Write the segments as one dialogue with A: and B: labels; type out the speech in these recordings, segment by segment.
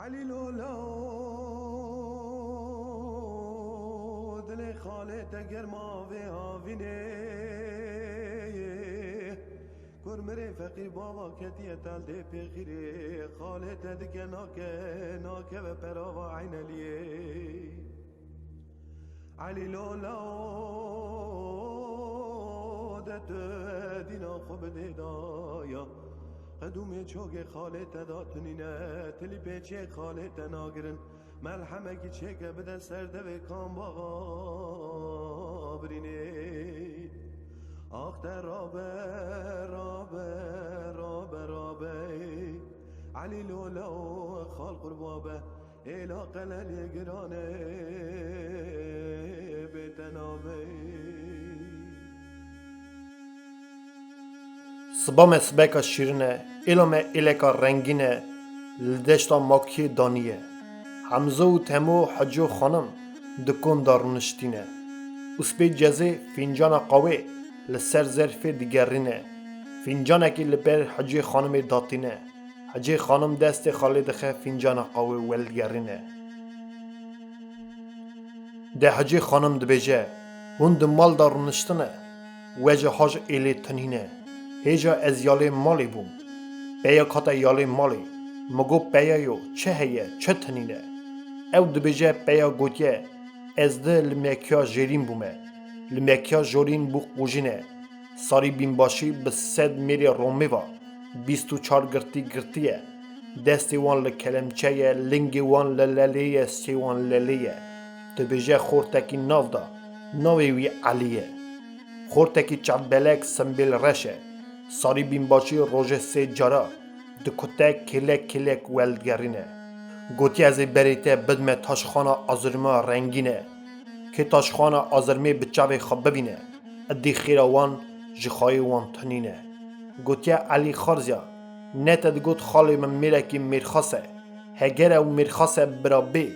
A: علی لولا دل خالت گرما و آوینه کرمره فقیر بابا کتیه تل ده پیخیره خالت دگه ناکه و پراوا عین لیه علی لولا دت دینا خوب دیدایا قدوم چوگ خالت داتنینه تلی پیچه خالت ناگرن ملحمه کی چکه بده سرده و کام باغا برینه آخته رابه علی لولا و خال قربابه ایلا قلل گرانه بتنابه
B: سبام سبکا شیرنه ایلام ایلکا رنگینه لدشتا ماکی دانیه حمزه و تمو حجو خانم دکون دارنشتینه اسبی جزه فینجان قوی لسر ظرف دیگرینه فینجانه که لبر حجی خانم داتینه حجی خانم دست خالد خه فینجان قوی ولگرینه ده حجی خانم دبیجه هون دمال دارنشتنه وجه حاج ایلی تنینه هیجا از یالی مالی بوم بیا کتا یالی مالی مگو بیا یو چه هیه چه تنینه او دبیجه بیا گوتیه از ده لمکیا جرین بومه لمکیا جورین بو قوجینه ساری بین باشی به 100 میری رومی و 24 گرتیه دستی وان لکلمچه لنگی وان للیه سیوان للیه دبیجه خورتکی ناو دا ناوی وی علیه خورتکی چبلک سنبیل رشه ساری بین باشی روژه سه جارا دکته کلک ولدگرینه گوتی از بریته بدم تاشخانه آزرما رنگینه که تاشخانه آزرمی بچاوی خواب ببینه ادی خیروان جخای وان تنینه گوتی علی خارزیا نتد گوت خالی من میره که میرخاسه هگره و میرخاسه برابی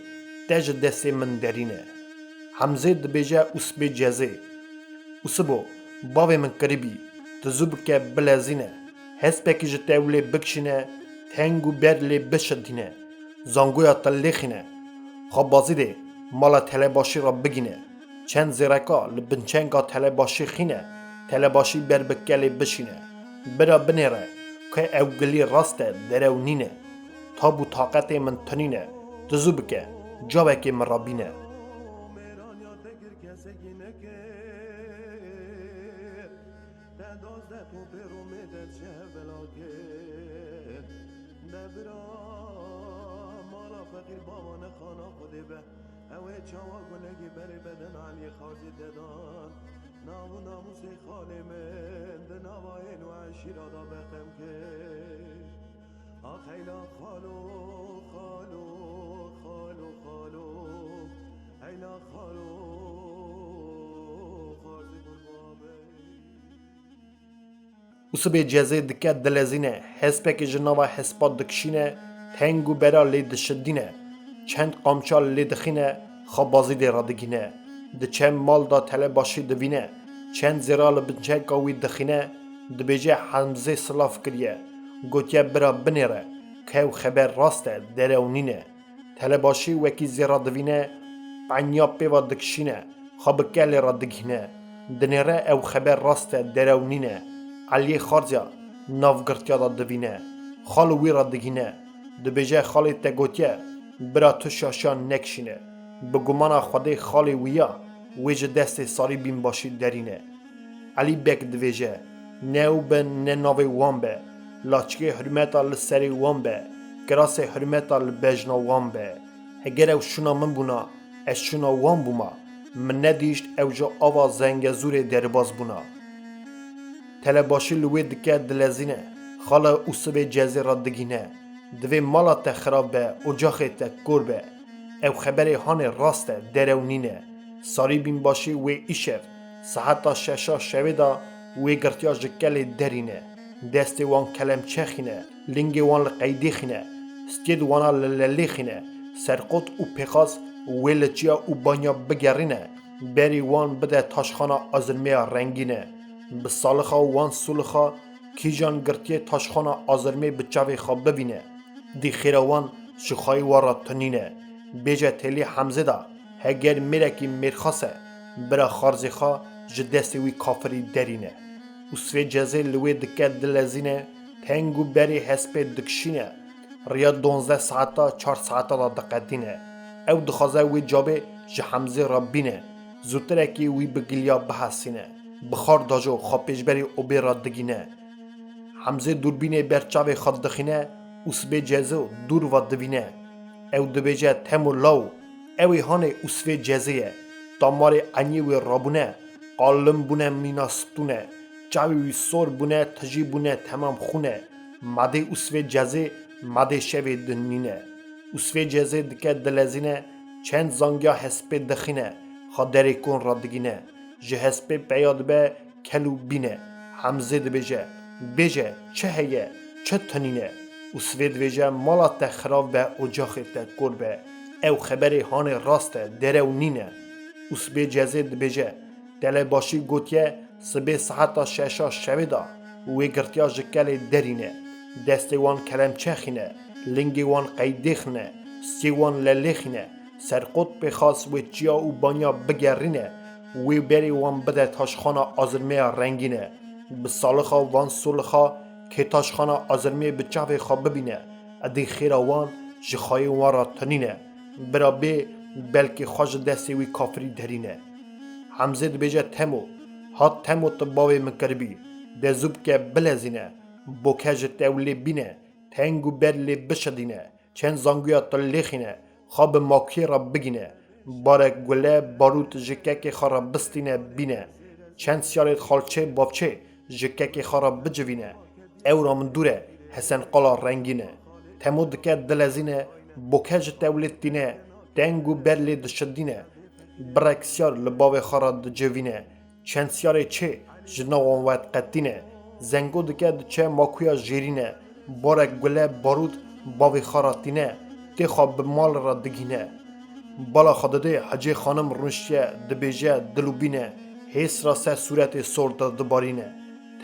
B: تج دستی من درینه حمزه دبیجه اسبی جزه اسبو باوی من قریبی تزوب که بلزینه هسپکی جتاولی بکشینه تنگو برلی بشدینه زانگویا تلیخینه خواب بازی ده مالا تلباشی را بگینه چند زیرکا لبنچنگا تلباشی خینه تلباشی بر بکلی بشینه برا بنیره که اوگلی راسته درو نینه تابو طاقت من تنینه تزوب که جاوه که من رابینه
A: اوه چاوا گلگی بری بدن علی خارزی ددان نامو ناموسی خالی من دناوا اینو عشیرا دا بقم کش آخیلا خالو ایلا خالو خارزی گلبابه
B: اسبی جزه دکه دلزینه هسپک جناوا هسپاد دکشینه تنگو برا لید شدینه چند قامچال لیدخینه خواب بازی دی را دگینه ده چند مال دا تله باشی دوینه چند زیرال بنچه گاوی دخینه ده بیجه حمزه سلاف کریه گوتیه برا بنیره که او خبر راسته دره و نینه تله باشی وکی زیرا دوینه پنیا پیوا دکشینه خواب کلی را دگینه دنیره او خبر راسته دره و نینه علی خارزیا ناف گرتیا دا دوینه خالوی را دگینه ده بیجه خالی تگوتیه برا تو شاشان نکشینه به گمان خوده خالی ویا ویجه دست ساری بین باشی درینه علی بک دویجه نو به نناوی وان به لاچگه حرمتا لسری وان به گراس حرمتا لبجنا وان به اگر او شنا من بونا از شنا وان بوما من ندیشت او جا آوا زنگ زور درباز بونا تله باشی لوی دکه دلزینه خاله اوسبه جزی را دگینه دوی مالا تا خراب به اجاخه تا کور به او خبری هان راسته درونینه ساری بین باشی وی ایشف ساعتا ششا شویدا وی گرتیا جکل درینه دستی وان کلم چخینه لنگی وان لقیدی خینه ستید وانا للی خینه سرقوت او پیخاز وی لچیا او بانیا بگرینه بری وان بده تاشخانا آزرمیا رنگینه به سالخا وان سولخا کیجان گرتیه تاشخانا آزرمی بچاوی خواب ببینه دی خیروان شخای وارا تنینه بیجه تلی حمزه دا هگر میرکی میرخاسه برا خارزی خوا جدستی وی کافری درینه و سوی جزه لوی دکه دلزینه تنگو بری حسب دکشینه ریا 12 ساعتا 4 ساعتا دا دقدینه او دخوازه وی جابه جه حمزه را بینه زودتره که وی بگلیا بحسینه بخار داجو خواه پیشبری اوبی را دگینه حمزه دوربینه برچاوی خود دخینه اوسبه جزو دور و دوینه او دبیجه تمو لاو اوی هانه اوسبه جزیه دامار انی وی رابونه قالم بونه میناستونه چاوی وی سور بونه تجی بونه تمام خونه مده اوسبه جزی مده شوی دنینه اوسبه جزی دکه دلزینه چند زنگیا حسب دخینه خادری کن را دگینه جه حسب پیاد به کلو بینه حمزه دبیجه بیجه چه هیه چه تنینه و سوید ویجه مالا تا خراب به اجاخ تا کور به او خبری هان راست دره و نینه و سبی جزید بیجه دل باشی گوتیه سبی ساعتا ششا شویدا وی گرتیا جکل درینه دستی وان کلم چخینه لنگی وان قیدیخنه سی وان للیخینه سرقوت بخواست و چیا و بانیا بگرینه وی بری وان بده تاشخانه آزرمه رنگینه بسالخا وان سولخا که تاشخانه آزرمه بچاوی خواب ببینه ادی خیر وان جخای وان را تنینه برا بی بلکه خوش دستی وی کافری درینه حمزه بیجه تمو هات تمو تباوی مکربی دزوب که بلزینه بوکج تولی بینه تنگو برلی بشدینه چند زنگویا تلیخینه خواب ماکی را بگینه باره گله باروت جکک خارا بستینه بینه چند سیارت خالچه بابچه جکک خارا بجوینه او را من دوره حسن قلا رنگینه تمو دکه دلزینه بوکج تولید دینه دنگو برلی دشدینه برک سیار لباوی خارا دجوینه چند سیاره چه جنوان وید قدینه زنگو دکه دچه ماکویا جیرینه بارک گله بارود باوی خارا دینه دی خواب مال را دگینه بالا خداده حجی خانم رونشیه دبیجه دلوبینه حیث را سر صورت سورد دبارینه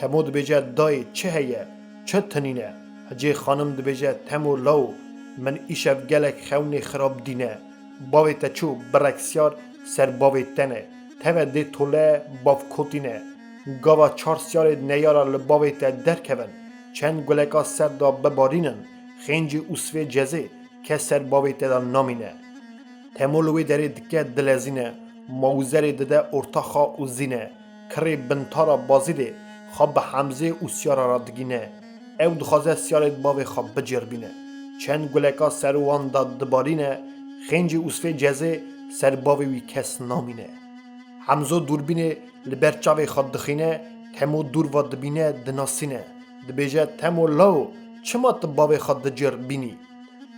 B: تمو دبیجه دای چه هیه چه تنینه حجی خانم دبیجه تمو لاو من ایشف گلک خونی خراب دینه باوی تچو برکسیار سر باوی تنه تمه دی طوله باو کتینه گاوا 4 سیار نیارا لباوی تا درکون چند گلکا سر دا ببارینن خینجی اوسوی جزه که سر باوی تا دا نامینه تمولوی داری دکه دلزینه موزری دده ارتاخا اوزینه کری بنتارا بازیده خواب حمزه او سیارا را دگینه او دخوازه سیارت باوی خواب بجربینه چند گلکا سروان دا دبارینه خینجی اوسوی جزه سر باوی وی کس نامینه حمزه دوربینه لبرچاوی خواد دخینه تمو دور و دبینه دناسینه دبیجه تمو لاو چما تباوی خواد دجربینی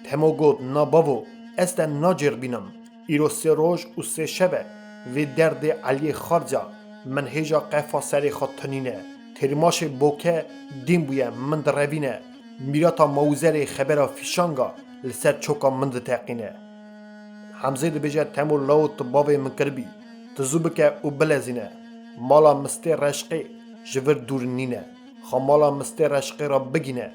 B: تمو گود ناباو است ناجر بینم ایرو 3 روز و 3 شبه و درد علی خارجا من هیجا قفا سری خود تنینه ترماش بوکه دیم بویه من دروینه میراتا موزر خبر فیشانگا لسر چوکا من تقینه حمزه دبیجه تمو لاو تباوی مکربی تزوبکه او بلزینه مالا مستی رشقی جور دور نینه خمالا مستی رشقی را بگینه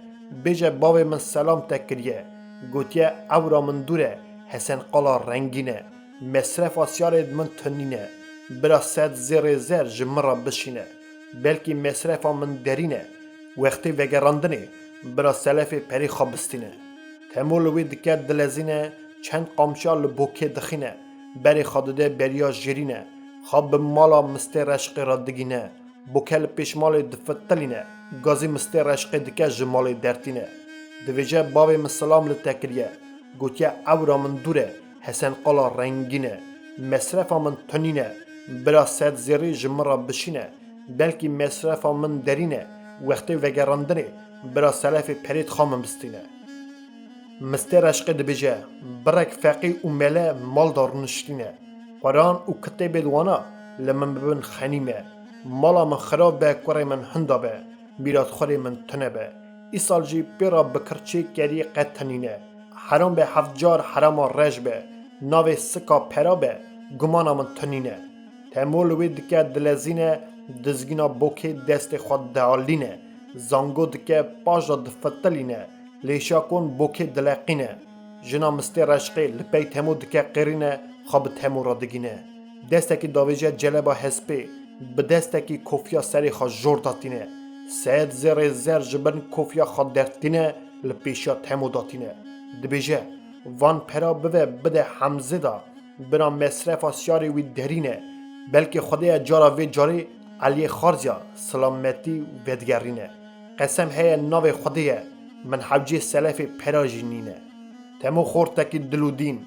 B: بیجه باوی من سلام تکریه گوتیه او را من دوره حسن قلا رنگینه مصرف آسیار من تنینه برا سد زیر زر جمرا بشینه بلکی مصرف من درینه وقتی وگراندنه برا سلف پری خوابستینه تمولوی دکه دلزینه چند قامشا لبوکه دخینه بری خادده بریا جرینه خواب مالا مستی رشق را دگینه بوکل پیشمال دفتلینه گازی مستی رشق دکه جمال درتینه دویجه باوی مسلام لتکریه گوتیه او را من دوره حسن قلا رنگینه مصرف من تنینه برا سد زیری جمرا بشینه بلکی مصرف من درینه وقتی وگراندنه برا سلف پرید خامم بستینه مستی رشق دبیجه برک فقی و مله مال دار نشتینه قرآن و کتب دوانا لمن ببن خنیمه مالا من خراب به کوری من هندا به میرات خوری من تنه به ای سال جی پیرا بکرچه گری قد تنینه حرام به 7 جار حرام رج به ناوی سکا پرا به گمانا من تنینه تمولوی دکه دلزینه دزگینا بوکی دست خود دعالینه زانگو دکه پاجا دفتلینه لیشا کن بوکی دلقینه جنا مستی رشقی لپی تمو دکه قرینه خواب تمو را دگینه دستکی داویجه جلبا هسپی به دستکی کوفیا سری خواه جور داتینه سید زر زر جبن کوفیا خواه درتینه لپیشیا تمو داتینه دبیجه وان پرا بده حمزه دا بنا مصرف آسیاری وی درینه بلکه خدای جارا وی جاری علی خارزیا سلامتی ودگرینه قسم هی ناو خدای من حوجی سلف پرا جنینه تمو خورتکی دلودین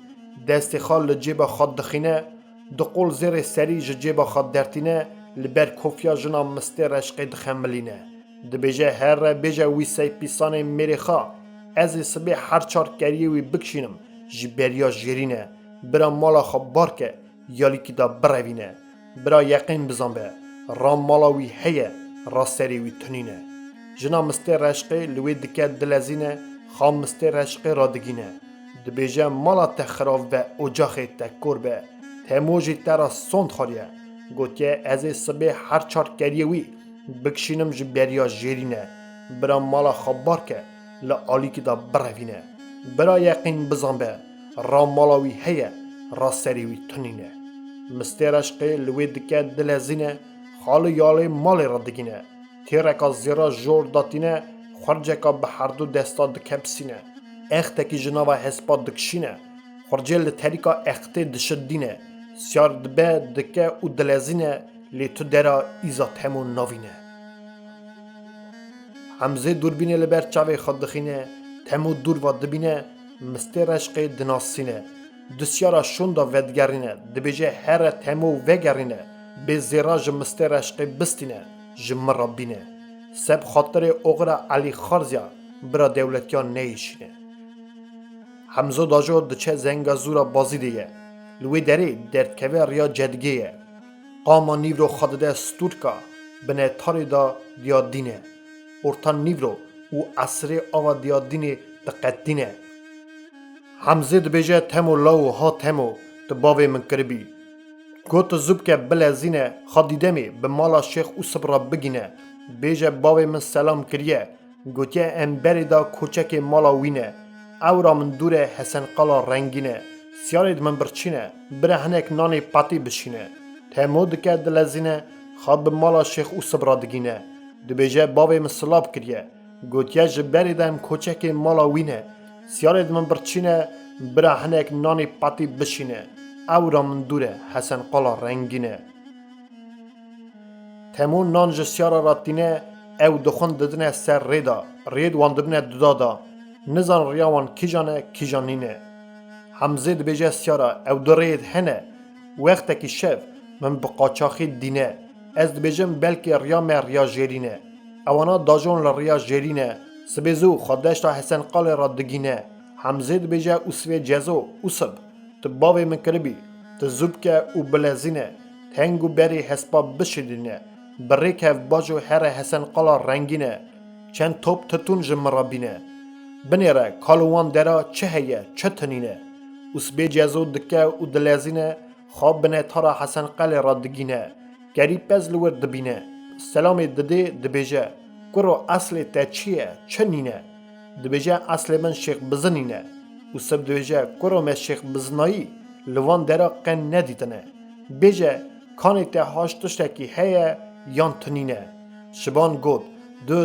B: دست خال لجیب خود دخینه دقول زیر سری جیب خود درتینه لبر کوفیا جنا مستی رشقی دخملینه دبیجه هر بیجه وی سی پیسان میری خواه از سبی هر چار کریه وی بکشینم جبریا جیرینه برا مالا خواب بارکه یالی که دا بروینه برا یقین بزن به رام مالا وی هیه را سری وی تنینه جنا مستی رشقی لوی دکه دلزینه خام مستی رشقی را دگینه دبیجه مالا تخراف و اجاخی تکور به تموجی ترا سند خوریه گوتیه از سبی هر چار کریه وی بکشینم جبریا جیرینه برا مالا خواب بارکه لعالی که دا بروینه برا یقین بزن به را مالاوی هیه را سریوی تنینه مستی رشقی لوی دکه دلزینه خال یالی مالی را دگینه تیرکا زیرا جور داتینه خورجکا به هر دو دستا دکبسینه اختکی جناوه حسپا دکشینه خورجه لطریکا اختی دشدینه سیار دبه دکه او دلزینه لی تو درا ایزا تمو ناوینه حمزه دوربینه لبر چاوی خود دخینه تمو دور و دبینه مستی رشقی دناسینه دسیارا شوندا ودگرینه دبیجه هر تمو وگرینه به زیراج مستی رشقی بستینه جمرا بینه سب خاطر اغرا علی خارزیا برا دولتیان نیشینه حمزه داجو دچه زنگا زورا بازی دیگه لوی دری دردکوه ریا جدگیه قاما نیورو خادده ستورکا بنه تاری دا دیادینه ارتان نیورو او عصری آوا دیادینه دقدینه حمزه دبیجه تمو لاو ها تمو دباوی من کربی گوت زوب که بلزینه خادیدمی به مالا شیخ اوسب را بگینه بیجه باوی من سلام کریه گوتیه امبری دا کوچک مالا وینه او را من دوره حسن قالا رنگینه سیارید من برچینه بره هنک نانی پاتی بشینه تمو دکه دلزینه خواب به مالا شیخ اوسب را دگینه دبیجه باوی من سلاب کریه گوتیه جبری دام کوچک مالا وینه سیارید من برچینه بره هنک نانی پاتی بشینه او را من دوره حسن قالا رنگینه تمو نان جسیارا راتینه او دخون ددنه سر ریدا رید وان دبنه ددادا نزان ریاوان کی جانینه حمزه دبیجه سیارا او درید هنه وقت کی شف من بقاچاخی دینه از دبیجم بلکه ریام ریا جیرینه اوانا داجون لریا جیرینه سبیزو خودش تا حسن قال را دگینه حمزه دبیجه اوسوی جزو اوسب تباوی من کربی تزوب که او بلزینه تنگو بری حسبا بشدینه بری که باجو هر حسن قال رنگینه چند توب تتون جمرابینه بنیره کالوان درا چه هیه چه تنینه اوسبی جزو دکه او دلزینه خواب بنه تارا حسن قال را دگینه گری پز لور دبینه سلامی دده دبیجه کرو اصل تا چیه چه نینه دبیجه اصل من شیخ بزنینه او سب دبیجه کرو من شیخ بزنایی لوان درا قن ندیدنه بیجه کانی تا هاشتشتکی هیه یان تنینه شبان گود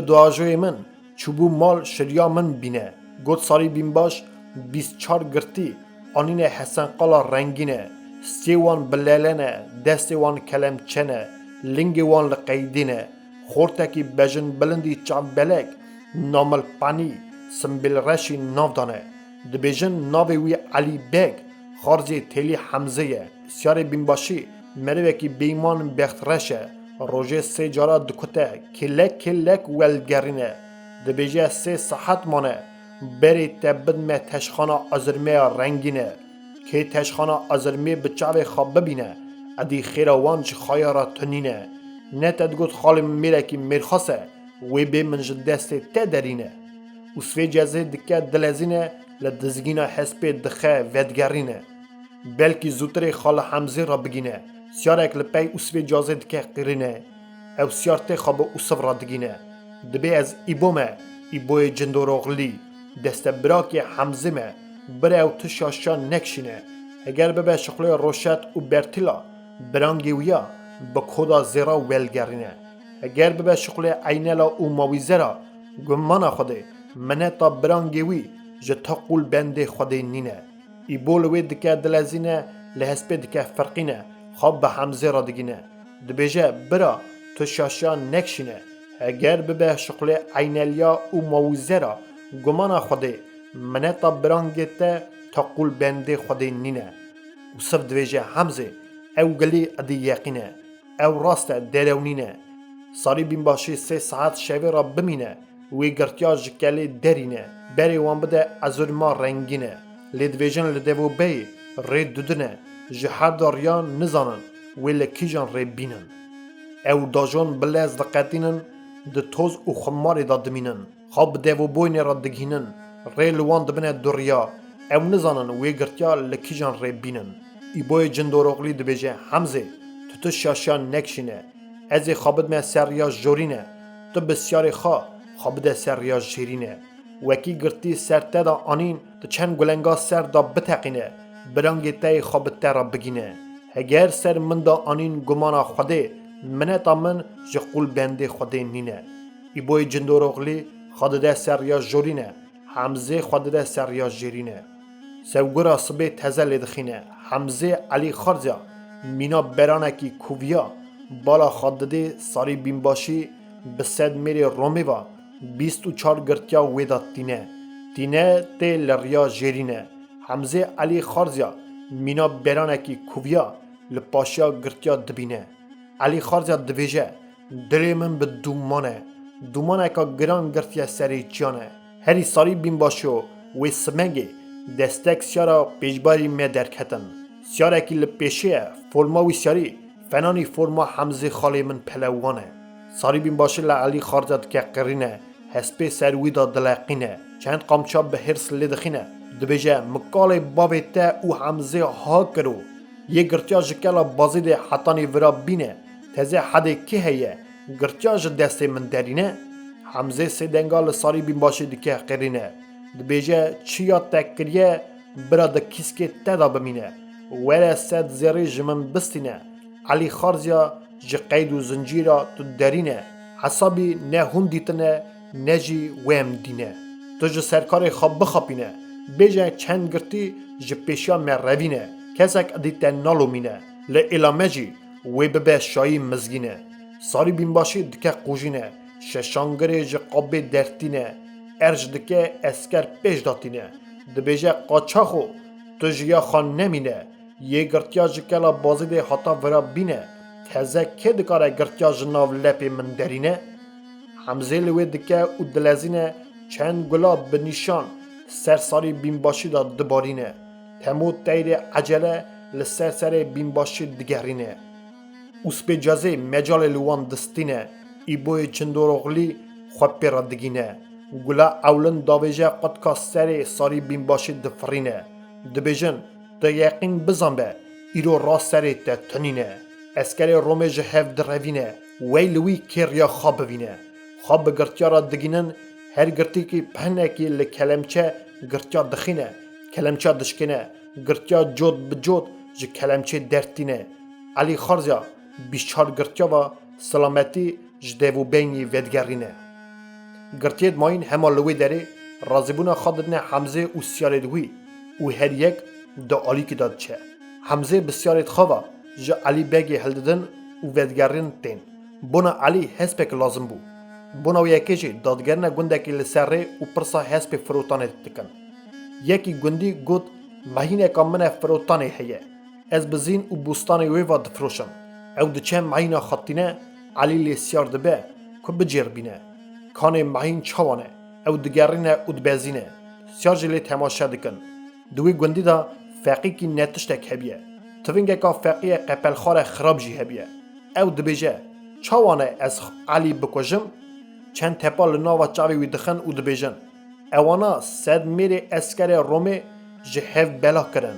B: دو آجوی من چوبو مال شریا من بینه گود ساری بین باش 24 گرتی آنینه حسن قالا رنگینه سیوان بلالنه دستوان کلم چنه لنگوان لقیدینه خورتکی بجن بلندی چاو بلک نامل پانی سنبیل رشی ناو دانه دبیجن ناوی وی علی بیگ خارجی تیلی حمزه سیار بینباشی مروکی بیمان بخت رشه روژه سه جارا دکته کلک ولگرینه دبیجه سه صحت مانه بری تبد me تشخانه ازرمه رنگینه که تشخانه ازرمه بچاوی خواب ببینه ادی خیروان چه خایارا تنینه نه تدگوت خالی میره که میرخواسه وی به منج دست تدرینه و سوی جزه دکه دلزینه لدزگینا حسب دخه ودگرینه بلکی زودتر خال حمزه را بگینه سیارک لپی و سوی جزه دکه قرینه او سیارت خواب و صف را دگینه دبی از ایبومه ایبوی جندوروغلی دست براکی حمزه بره او تشاشا نکشینه اگر به شغل روشت و برتیلا برانگی ویا به خدا زیرا ولگرینه اگر به شغل عینلا و مویزرا گمان خوده منه تا برانگی وی جتا قول بنده خوده نینه ای بولوی دکه دلزینه لحسب دکه فرقینه خواب به همزه را دگینه دبیجه برا تشاشا نکشینه اگر به شغل عینلیا و مویزرا گمان خوده منه تا برانگیته تا قول بنده خوده نینه و صف دویجه همزه او گلی ادی یقینه او راست درونینه ساری بین باشی 3 ساعت شوی را بمینه وی گرتیا جکلی درینه بری وان بده ازورما رنگینه لدویجن لدوو بی ری دودنه جهر داریان نزانن وی لکیجان ری بینن او داجون بلز دقیتینن ده توز و خماری دا دمینن خواب دوو بوین را دگینن ری لوان دبنه دوریا او نزانن وی گرتیا لکیجان ری بینن ای بوی جندوروغلی دبیجه همزه تو شاشان نکشینه ازی خوابد من سریا جورینه تو بسیاری خوابد سریا جیرینه وکی گرتی سرته دا آنین تو چند گلنگا سر دا بتقینه برانگی تای خوابد را بگینه اگر سر من دا آنین گمانا خوده منه تا من جقول بنده خوده نینه ای بوی جندوروغلی خوابد سریا جورینه همزه خوابد سریا جیرینه سوگرا صبح تزل دخینه حمزه علی خارزیا مینا برانکی کوویا بالا خادده ساری بینباشی به 100 میری رومی و 24 گرتیا ویدا تینه تی لریا جیرینه حمزه علی خارزیا مینا برانکی کوویا لپاشیا گرتیا دبینه علی خارزیا دویجه دلی من به دومانه که گران گرتیا سری چیانه هری ساری بینباشیو وی سمنگی دستک سیارا پیشباری می درکتن سیاره که لپیشه فرماوی سیاری فنانی فرما حمزه خالی من پلوانه ساری بین باشه لعلی خارزد که قرینه هسپی سروی دا دلقینه چند قامچا به هرس لدخینه دبیجه مقال بابی تا او حمزه ها کرو یه گرتیاج کلا بازی ده حتانی ورا بینه تزه حده که هیه گرتیاج دست من درینه حمزه سیدنگال ساری بین باشه دکه قرینه دبیجه چیا تکریه برا ده کسکه تدا بمینه وره سد زیری جمن بستینه علی خارزیا جی قید و زنجیرا تو درینه حسابی نه هون دیتنه نه جی ویم دینه تو جی سرکار خواب بخابینه بیجه چند گرتی جی پیشیا مروینه کسک ادیت نالو مینه لعلامه جی وی ببه شایی مزگینه ساری بین باشی دکه قوجینه ششانگری جی قابه درتینه ارج دکه اسکر پیش داتینه دبیجه قاچاخو تو جیا خان نمینه یه گرتیاج کلا بازی ده حتا ورا بینه تازه که دکاره گرتیاج ناو لپی من درینه حمزه لوی دکه او دلزینه چند گلاب به نشان سرساری بینباشی دا دبارینه تمود تیر عجله لسرسر بینباشی دگرینه اوسپی جازه مجال لوان دستینه ای بوی چندوروغلی خواب را دگینه گلا اولن داویجه قدکا سر ساری بینباشی دفرینه دبیجن تا یقین بزن به ایرو راست سری تا تنینه اسکری رومه جهف دروینه ویلوی کریا خواب بینه خواب گرتیا را دگینن هر گرتی که پهنه که لکلمچه گرتیا دخینه کلمچه دشکنه گرتیا جود بجود جه کلمچه درتینه علی خارزیا 24 گرتیا و سلامتی جدیو بینی ودگرینه گرتید ماین همه لوی داره رازبونه خاددنه حمزه و سیاره دوی و هر یک دا علی که داد چه حمزه بسیارت خواه جا علی بگی هلددن و ودگرین تین بونا علی حسبک لازم بو بونا و یکی جی دادگرنه گنده که لسره و پرسا حسب فروتانه تکن یکی گندی گود مهینه که منه فروتانه هیه از بزین و بوستانه ویوا دفروشم او دچه مهینه خطینه علی لیسیار دبه که بجیر بینه کانه مهین چوانه او دگرینه و دبزینه سیار جلی تماشا دکن دوی گندی دا فقی کی نتشتک هبیه توینگه که فقی قپل خار خراب جی هبیه او دبیجه چوانه از علی بکوژم چند تپال ناوا چاوی وی دخن و دبیجن اوانا 100 میری اسکر رومی جهف بلا کرن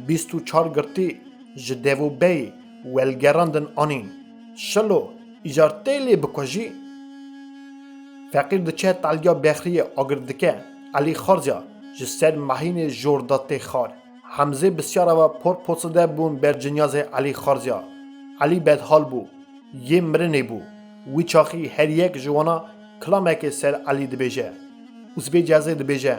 B: 24 گرتی جدیو بی ولگراندن آنین شلو ایجارتی لی بکوژی فقیر دچه تالیا بخری آگردکه علی خارزیا جسر مهین جوردات خار حمزه بسیار و پر پوسده بون بر جنیاز علی خارزیا علی بدحال بو یه مرنه بو وی چاخی هر یک جوانا کلامک سر علی دبیجه اوزبی جازه دبیجه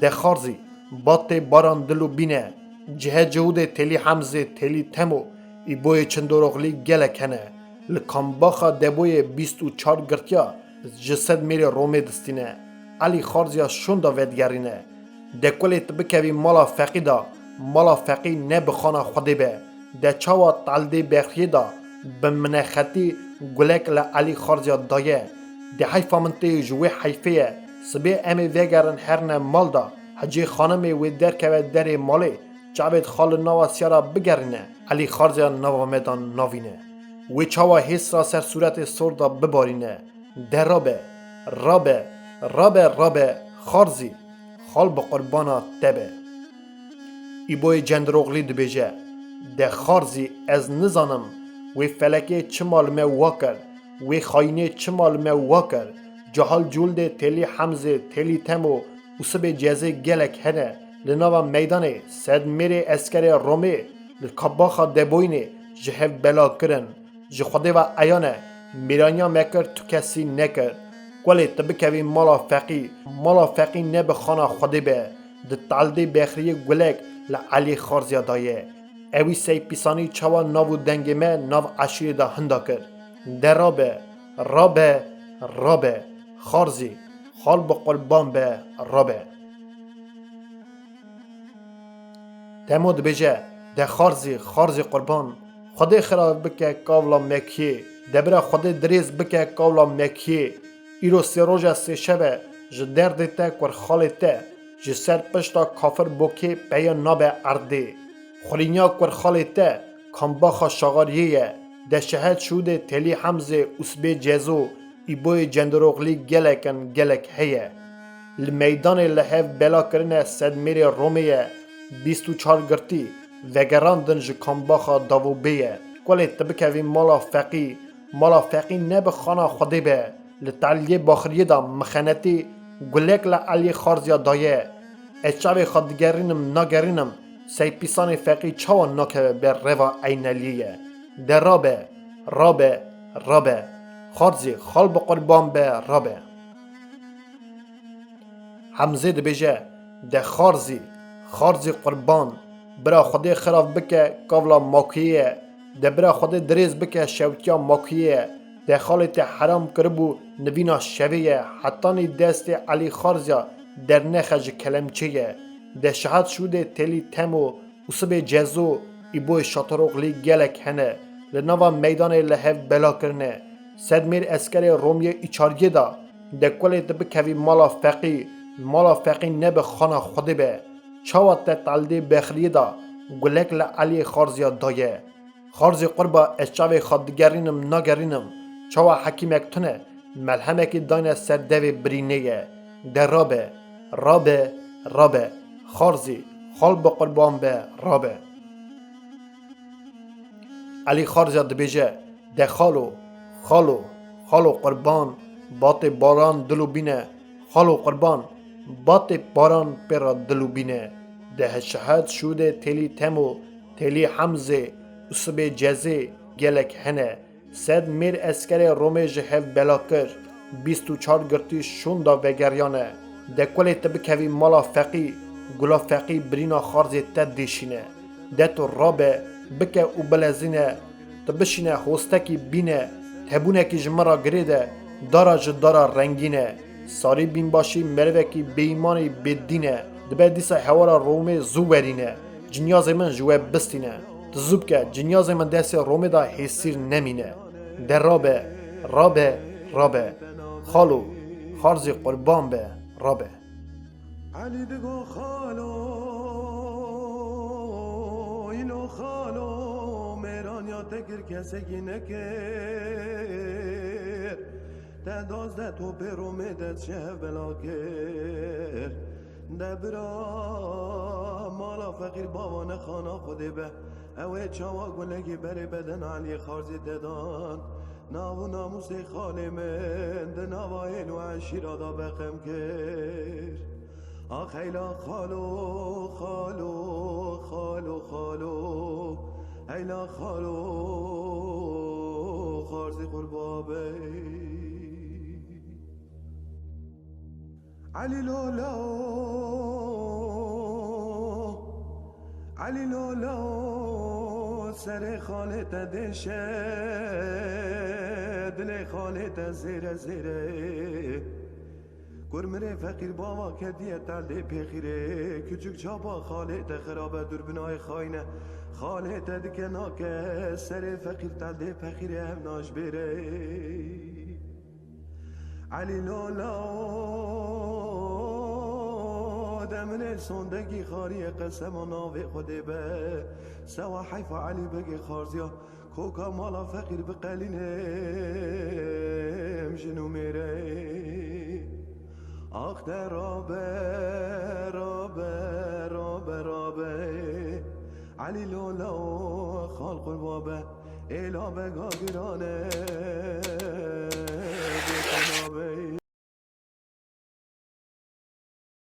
B: ده خارزی بات باران دلو بینه جهه جهود تلی حمزه تلی تمو ای بوی چندورغلی گله کنه لکامباخا دبوی 24 گرتیا جسد میره رومه دستینه علی خارزیا شوندا ودگرینه دکولیت بکوی مالا فقیدا مالا فقی نه بخانا خودی به ده چاوا تالده بخیه دا بمنخطی گلک لعلی خارزیا دایه ده حیفا منطقه جوی حیفه سبی امی وگرن هرنه مال دا حجی خانمی وی در که در مالی جاوید خال نوا سیارا بگرینه علی خارزیا نوا میدان ناوینه وی چاوا حس را سر صورت سردا ببارینه در رابه خارزی خال با قربانا تبه ای بوی جندروغلی دبیجه ده خارزی از نزانم وی فلکه چمال می واکر وی خاینه چمال می واکر جهال جولده تلی حمزه تلی تمو وسب جزه گلک هنه لناوا میدانه سد میره اسکر رومه لکباخا دبوینه جهف بلا کرن جخوده و ایانه میرانیا مکر تو کسی نکر ولی تبکوی مالا فقی نه به خانه خوده به ده تالده بخری گلک لعلی خارزیا دایه اوی سی پیسانی چوا ناو دنگمه ناو عشیر دا هندا کر ده رابه خارزی خال با قربان به رابه دمود بجه ده خارزی قربان خوده خراب بکه کاولا مکیه دبره خوده دریز بکه کاولا مکیه ایرو سی روژه سی شبه جه درده تا کور خاله تا جه سر پشتا کافر بوکه پیا نابه ارده خورینیا کور خاله تا کامباخا شاغاریه ده شهد شوده تلی حمزه اسبه جزو ای بوی جندروغلی گلک هیه لمیدان لحف بلا کرنه سد میره رومیه 24 گرتی وگراندن جه کامباخا داوو بیه کلی تبکوی مالا فقی نه به خانه خوده به لتعلیه باخریه دا مخنتی گلک لعلی خارزیا دایه اچاوی خودگرینم ناگرینم سی پیسان فقی چاوا ناکه بر روا اینالیه در رابه خارزی خال با قربان به رابه حمزه دبیجه ده خارزی قربان برا خود خراف بکه کاولا ماکیه ده برا خود دریز بکه شوکیا ماکیه ده خالت حرام کربو نوینا شویه حتانی دست علی خارزیا در نخج کلمچیه ده شهد شوده تلی تمو وسب جزو ای بوی شطروغلی گلک هنه لنوا میدان لحف بلا کرنه سد میر اسکر رومیه ایچاریه دا ده کلی دبکوی مالا فقی نبه خانه خوده به چاوات تالده بخریه دا گلک لعلی خارزیا دایه خارزی قربا اشچاوی خودگرینم ناگرینم چاوا حکیمک تونه ملهمک داینه سردوی برینه در رابه خارزی خال با قربان به رابه علی خارزیا دبیجه ده خالو قربان بات باران دلو بینه خالو قربان بات باران پر دلو بینه ده شهد شوده تلی تمو تلی حمزه اسب جزه گلک هنه سد میر اسکر رومه جهف بلاکر 24 گرتی شوندا وگریانه ده کلی تبکوی مالا فقی گلا فقی برینا خارزی تد دیشینه ده تو رابه بکه او بلزینه تبشینه هستکی بینه تبونه کی جمرا گریده دارا رنگینه ساری بین باشی مروه کی بیمانی بدینه دبه دیسا حوارا رومه زو ورینه جنیاز من جوه بستینه تزوب که جنیاز من دست رومه دا حسیر نمینه در رابه خالو خارزی قربان به رابه
A: علی دگو خالو اینو خالو میران یا تگر کسی نکر ده دازده تو پرومه ده چه بلا کر ده برا مالا فقیر باوانه خانا خوده به اوه چاوا گلگی بری بدن علی خارزی ددان ناو ناموس خاله من ده نواین و عشیرادا بخم کر خیلا خالو خالو خالو خالو هیلا خالو خارزی قربابه علی لولا علی لولا سر خالت دشه دل خالت زیر زیره گرمره فقیر بابا کدیه تلده پیخیره küçük çapa خالت خرابه دربنای خاینه خالت دکه ناکه سر فقیر تلده پیخیره هم ناش بره علی لولا دمن سندگی خاری قسم و ناوی خوده به سوا حیف علی بگی خارزیا کوکا مالا فقیر بقلینه جنو میره آخ در رابه رابه رابه رابه علی لولا خالق البابه ایلا بگا گرانه